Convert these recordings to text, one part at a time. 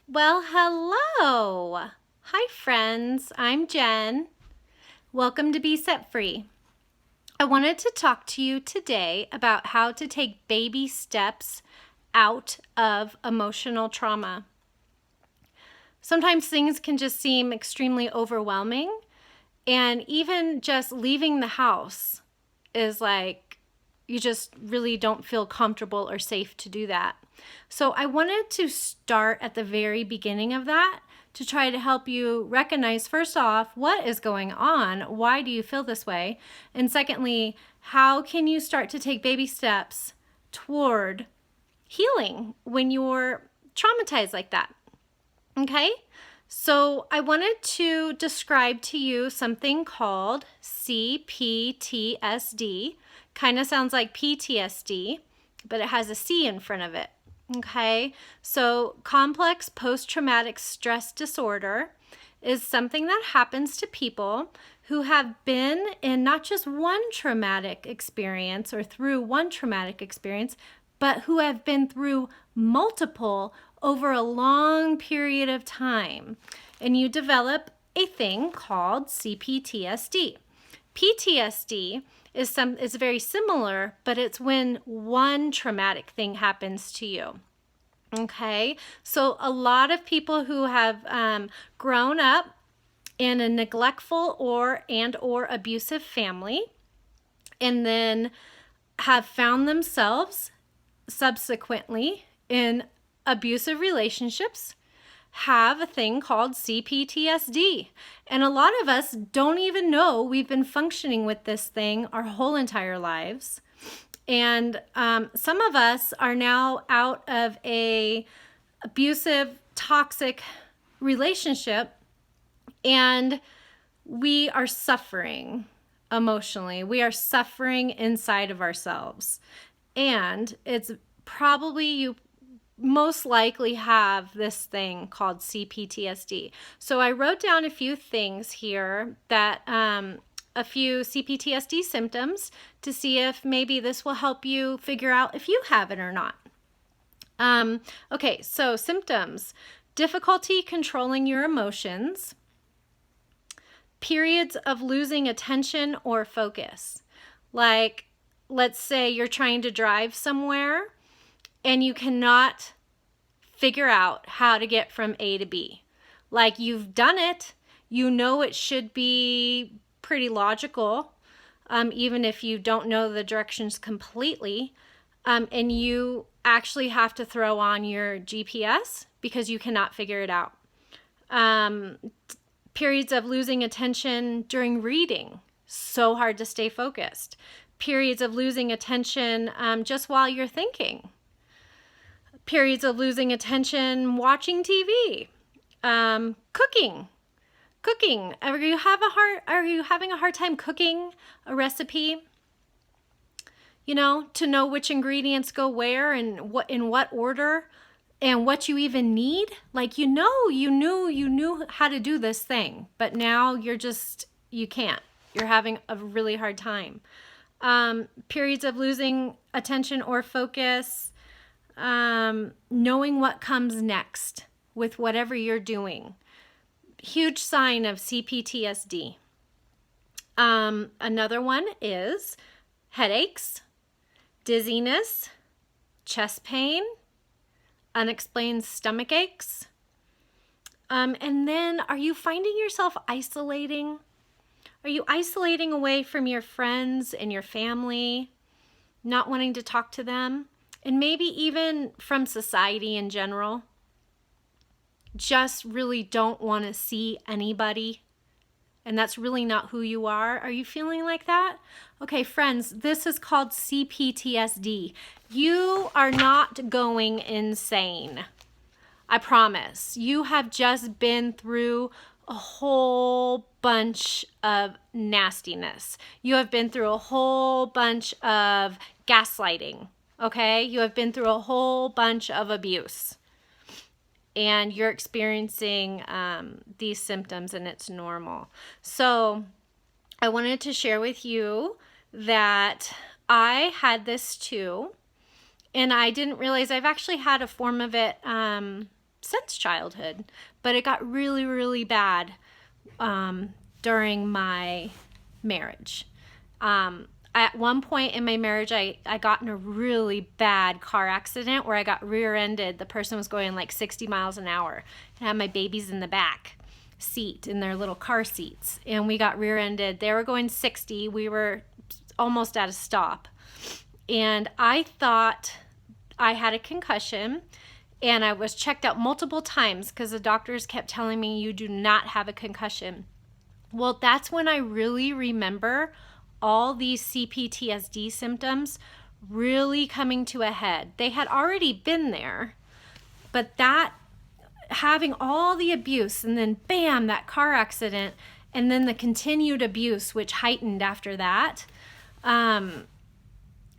Well, hello. Hi, friends. I'm Jen. Welcome to Be Set Free. I wanted to talk to you today about how to take baby steps out of emotional trauma. Sometimes things can just seem extremely overwhelming, and even just leaving the house is like you just really don't feel comfortable or safe to do that. So I wanted to start at the very beginning of that to try to help you recognize, first off, what is going on? Why do you feel this way? And secondly, how can you start to take baby steps toward healing when you're traumatized like that? Okay, so I wanted to describe to you something called CPTSD. Kind of sounds like PTSD, but it has a C in front of it. Okay, so complex post-traumatic stress disorder is something that happens to people who have been in not just one traumatic experience or through one traumatic experience, but who have been through multiple over a long period of time. And you develop a thing called CPTSD. PTSD is very similar, but it's when one traumatic thing happens to you. Okay, so a lot of people who have grown up in a neglectful or abusive family and then have found themselves subsequently in abusive relationships have a thing called CPTSD. And a lot of us don't even know we've been functioning with this thing our whole entire lives. And some of us are now out of a abusive, toxic relationship, and we are suffering emotionally. We are suffering inside of ourselves. And it's probably you most likely have this thing called CPTSD. So I wrote down a few things here that a few CPTSD symptoms to see if maybe this will help you figure out if you have it or not. Okay, so symptoms: difficulty controlling your emotions, periods of losing attention or focus. Like, let's say you're trying to drive somewhere and you cannot figure out how to get from A to B. Like, you've done it, you know it should be pretty logical, even if you don't know the directions completely, and you actually have to throw on your GPS because you cannot figure it out. Periods of losing attention during reading, so hard to stay focused. Periods of losing attention just while you're thinking. Periods of losing attention watching TV, cooking. Are you having a hard time cooking a recipe? You know, to know which ingredients go where and in what order and what you even need. Like, you knew how to do this thing, but now you can't. You're having a really hard time. Periods of losing attention or focus. Knowing what comes next with whatever you're doing. Huge sign of CPTSD. Another one is headaches, dizziness, chest pain, unexplained stomach aches. And then, are you finding yourself isolating? Are you isolating away from your friends and your family, not wanting to talk to them? And maybe even from society in general. Just really don't want to see anybody. And that's really not who you are. Are you feeling like that? Okay, friends, this is called CPTSD. You are not going insane. I promise. You have just been through a whole bunch of nastiness. You have been through a whole bunch of gaslighting. Okay, you have been through a whole bunch of abuse and you're experiencing these symptoms, and it's normal. So I wanted to share with you that I had this too, and I didn't realize I've actually had a form of it since childhood, but it got really, really bad during my marriage. At one point in my marriage, I got in a really bad car accident where I got rear-ended. The person was going like 60 miles an hour. I had my babies in the back seat in their little car seats, and we got rear-ended. They were going 60. We were almost at a stop. And I thought I had a concussion, and I was checked out multiple times because the doctors kept telling me, you do not have a concussion. Well, that's when I really remember all these CPTSD symptoms really coming to a head. They had already been there, but that having all the abuse, and then bam, that car accident, and then the continued abuse, which heightened after that,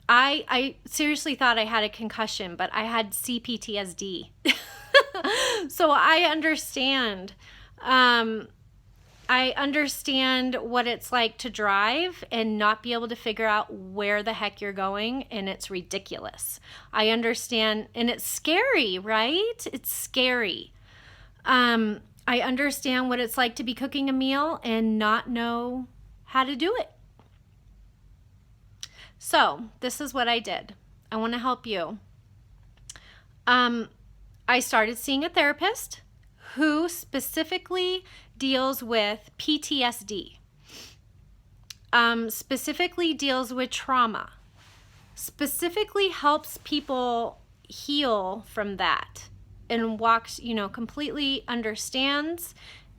I seriously thought I had a concussion, but I had CPTSD. So I understand. I understand what it's like to drive and not be able to figure out where the heck you're going, and it's ridiculous. I understand, and it's scary, right? It's scary. I understand what it's like to be cooking a meal and not know how to do it. So this is what I did. I want to help you. I started seeing a therapist who specifically deals with PTSD, specifically deals with trauma, specifically helps people heal from that, and walks, completely understands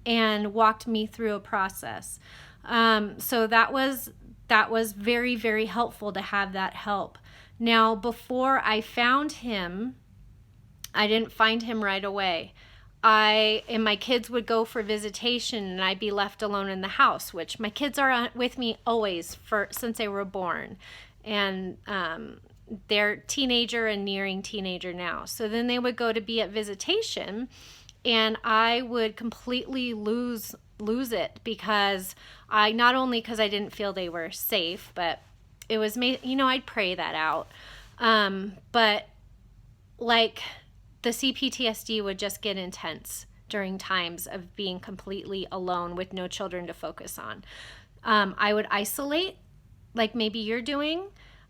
and walked me through a process. So that was very, very helpful to have that help. Now, before I found him, I didn't find him right away. And my kids would go for visitation, and I'd be left alone in the house, which my kids are with me always since they were born. And they're teenager and nearing teenager now. So then they would go to be at visitation, and I would completely lose it because not only because I didn't feel they were safe, but it was I'd pray that out. But like the CPTSD would just get intense during times of being completely alone with no children to focus on. I would isolate, like maybe you're doing.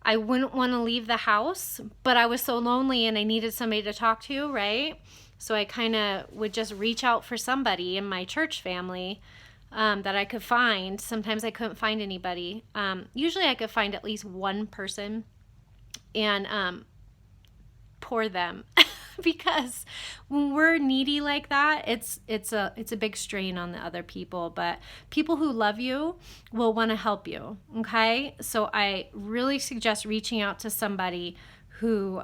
I wouldn't want to leave the house, but I was so lonely and I needed somebody to talk to, right? So I kind of would just reach out for somebody in my church family that I could find. Sometimes I couldn't find anybody. Usually I could find at least one person and pour them. Because when we're needy like that, it's a big strain on the other people. But people who love you will want to help you, okay? So I really suggest reaching out to somebody who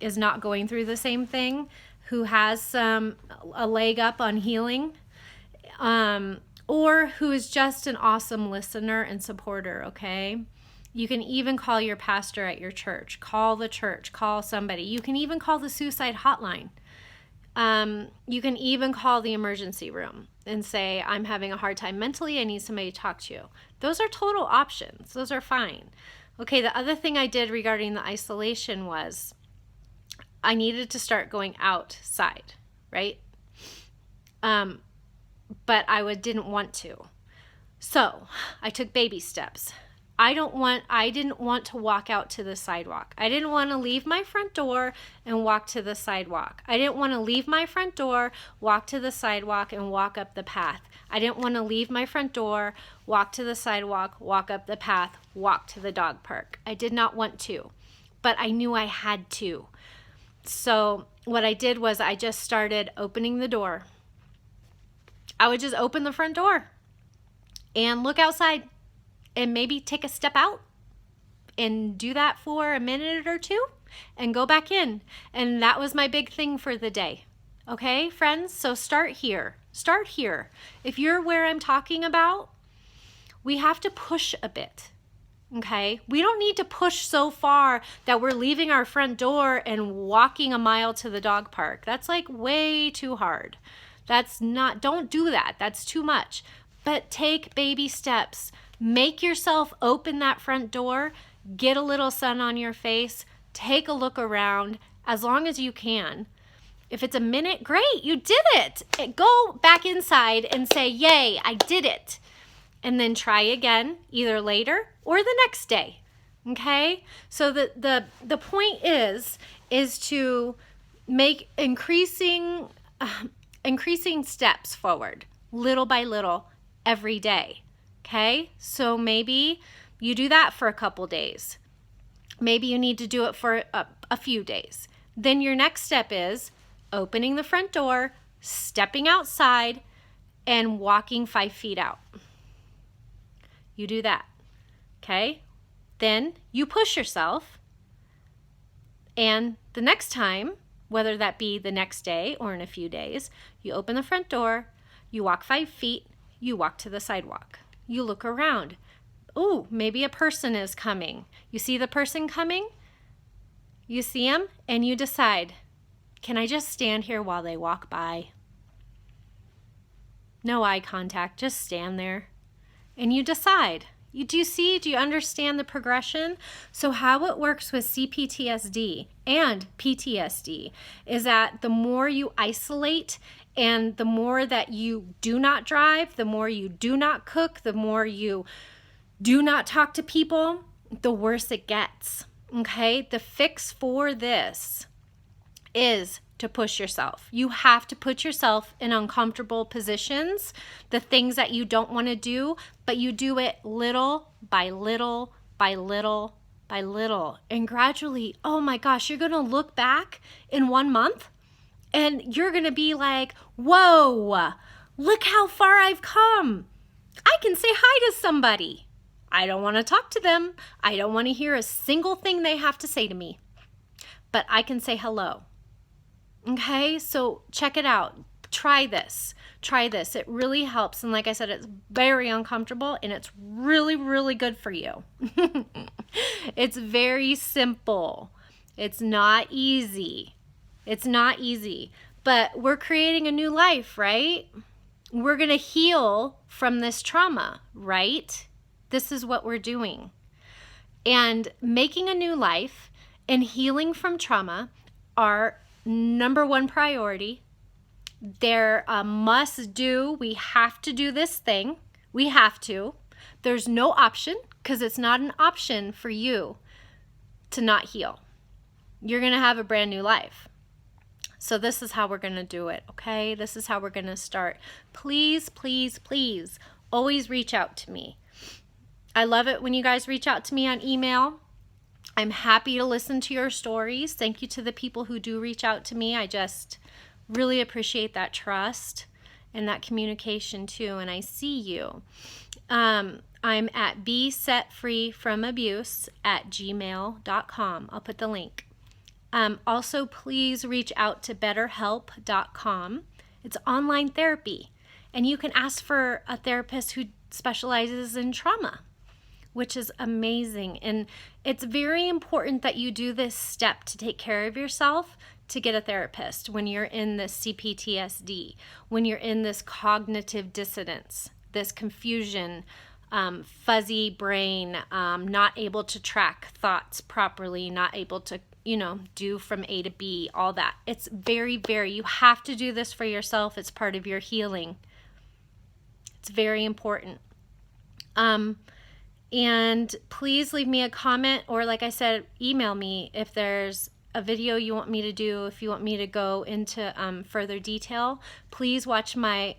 is not going through the same thing, who has a leg up on healing, or who is just an awesome listener and supporter, okay? You can even call your pastor at your church. Call the church. Call somebody. You can even call the suicide hotline. You can even call the emergency room and say, I'm having a hard time mentally. I need somebody to talk to. Those are total options. Those are fine. Okay, the other thing I did regarding the isolation was I needed to start going outside, right? But I didn't want to. So I took baby steps. I didn't want to walk out to the sidewalk. I didn't want to leave my front door and walk to the sidewalk. I didn't want to leave my front door, walk to the sidewalk, and walk up the path. I didn't want to leave my front door, walk to the sidewalk, walk up the path, walk to the dog park. I did not want to, but I knew I had to. So what I did was I just started opening the door. I would just open the front door and look outside. And maybe take a step out and do that for a minute or two and go back in. And that was my big thing for the day. Okay, friends? So start here. Start here. If you're where I'm talking about, we have to push a bit. Okay? We don't need to push so far that we're leaving our front door and walking a mile to the dog park. That's like way too hard. Don't do that. That's too much. But take baby steps. Make yourself open that front door, get a little sun on your face, take a look around as long as you can. If it's a minute, great, you did it. Go back inside and say, yay, I did it. And then try again, either later or the next day. Okay? So the point is to make increasing steps forward, little by little, every day. Okay? So maybe you do that for a couple days. Maybe you need to do it for a few days. Then your next step is opening the front door, stepping outside, and walking 5 feet out. You do that, okay? Then you push yourself, and the next time, whether that be the next day or in a few days, you open the front door, you walk 5 feet, you walk to the sidewalk. You look around. Oh, maybe a person is coming. You see the person coming? You see him, and you decide, can I just stand here while they walk by? No eye contact, just stand there. And you decide. Do you understand the progression? So how it works with CPTSD and PTSD is that the more you isolate and the more that you do not drive, the more you do not cook, the more you do not talk to people, the worse it gets. Okay? The fix for this is to push yourself. You have to put yourself in uncomfortable positions, the things that you don't want to do, but you do it little by little by little by little. And gradually, oh my gosh, you're going to look back in 1 month and you're going to be like, whoa, look how far I've come. I can say hi to somebody. I don't want to talk to them. I don't want to hear a single thing they have to say to me, but I can say hello. Okay, so check it out. Try this. It really helps. And like I said, it's very uncomfortable and it's really, really good for you. It's very simple. It's not easy. But we're creating a new life, right? We're going to heal from this trauma, right? This is what we're doing. And making a new life and healing from trauma are number one priority. They're a must do. We have to do this thing. We have to. There's no option because it's not an option for you to not heal. You're going to have a brand new life. So this is how we're going to do it, okay? This is how we're going to start. Please, please, please always reach out to me. I love it when you guys reach out to me on email. I'm happy to listen to your stories. Thank you to the people who do reach out to me. I just really appreciate that trust and that communication too. And I see you. I'm at besetfreefromabuse@gmail.com. I'll put the link. Also, please reach out to betterhelp.com. It's online therapy. And you can ask for a therapist who specializes in trauma, which is amazing. And it's very important that you do this step to take care of yourself, to get a therapist when you're in this CPTSD, when you're in this cognitive dissonance, this confusion, fuzzy brain, not able to track thoughts properly, not able to, do from A to B, all that. It's very, you have to do this for yourself. It's part of your healing. It's very important. And please leave me a comment, or like I said, email me if there's a video you want me to do, if you want me to go into further detail. Please watch my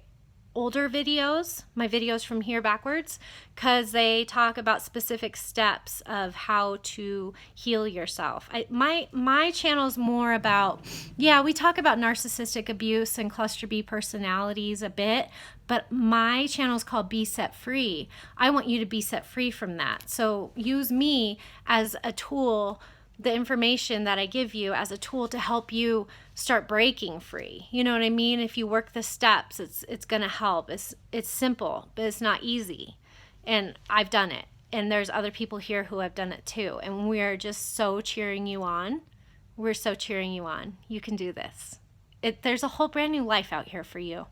older videos, my videos from here backwards, because they talk about specific steps of how to heal yourself. My channel is more about, we talk about narcissistic abuse and cluster B personalities a bit, but my channel is called Be Set Free. I want you to be set free from that. So use me as a tool, the information that I give you as a tool to help you start breaking free. You know what I mean? If you work the steps, it's going to help. It's simple, but it's not easy. And I've done it. And there's other people here who have done it too. And we're just so cheering you on. We're so cheering you on. You can do this. There's a whole brand new life out here for you.